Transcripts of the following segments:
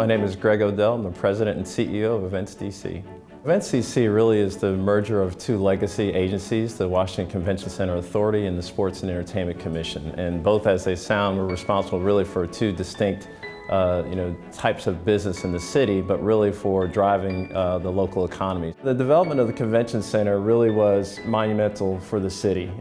My name is Greg Odell. I'm the President and CEO of Events DC. Events DC really is the merger of two legacy agencies, the Washington Convention Center Authority and the Sports and Entertainment Commission. And both, as they sound, were responsible really for two distinct types of business in the city, but really for driving the local economy. The development of the convention center really was monumental for the city.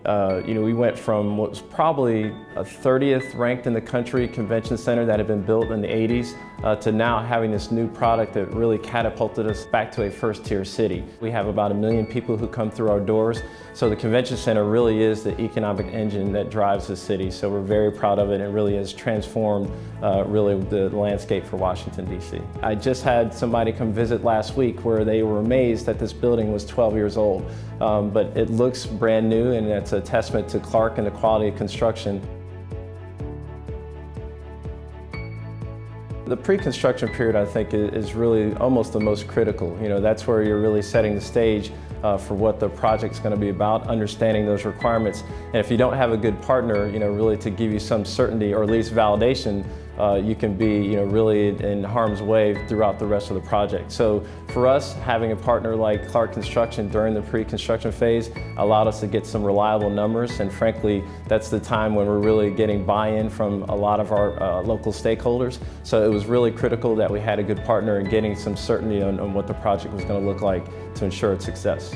We went from what was probably a 30th ranked in the country convention center that had been built in the 80s to now having this new product that really catapulted us back to a first-tier city. We have about 1 million people who come through our doors, so the convention center really is the economic engine that drives the city. So we're very proud of it, and it really has transformed really the landscape for Washington, D.C. I just had somebody come visit last week where they were amazed that this building was 12 years old, but it looks brand new, and it's a testament to Clark and the quality of construction. The pre-construction period, I think, is really almost the most critical. That's where you're really setting the stage for what the project's going to be about, understanding those requirements. And if you don't have a good partner, really to give you some certainty or at least validation, you can be, really in harm's way throughout the rest of the project. So for us, having a partner like Clark Construction during the pre-construction phase allowed us to get some reliable numbers, and frankly, that's the time when we're really getting buy-in from a lot of our local stakeholders. So it was really critical that we had a good partner and getting some certainty on what the project was going to look like to ensure its success.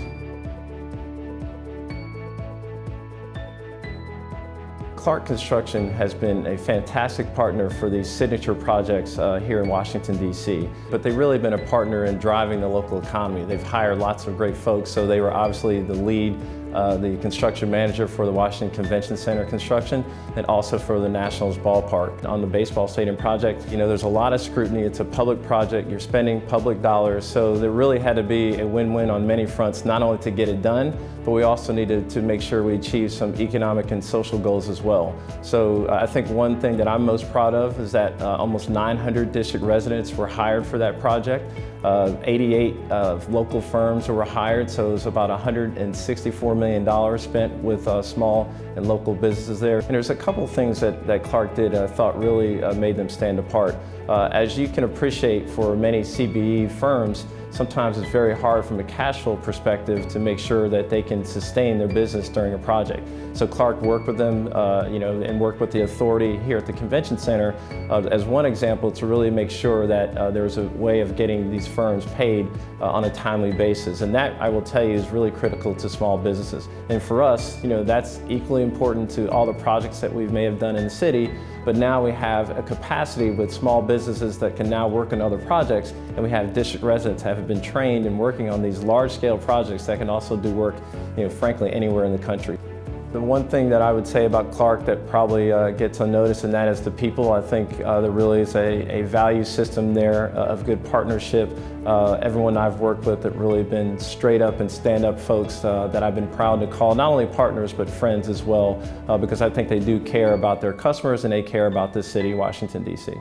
Clark Construction has been a fantastic partner for these signature projects here in Washington, D.C. But they've really been a partner in driving the local economy. They've hired lots of great folks, so they were obviously the lead, the construction manager for the Washington Convention Center construction, and also for the Nationals ballpark. On the baseball stadium project, there's a lot of scrutiny. It's a public project. You're spending public dollars, so there really had to be a win-win on many fronts, not only to get it done, but we also needed to make sure we achieve some economic and social goals as well. So I think one thing that I'm most proud of is that almost 900 district residents were hired for that project. 88 local firms were hired, so it was about $164 million spent with small and local businesses there. And there's a couple things that Clark did I thought really made them stand apart. As you can appreciate, for many CBE firms, sometimes it's very hard from a cash flow perspective to make sure that they can sustain their business during a project. So Clark worked with them, and worked with the authority here at the Convention Center as one example to really make sure that there's a way of getting these firms paid on a timely basis. And that, I will tell you, is really critical to small businesses. And for us, that's equally important to all the projects that we may have done in the city, but now we have a capacity with small businesses that can now work on other projects, and we have district residents that have been trained in working on these large-scale projects that can also do work, frankly, anywhere in the country. The one thing that I would say about Clark that probably gets unnoticed, and that is the people. I think there really is a value system there of good partnership. Everyone I've worked with have really been straight up and stand up folks that I've been proud to call not only partners but friends as well, because I think they do care about their customers and they care about this city, Washington, D.C.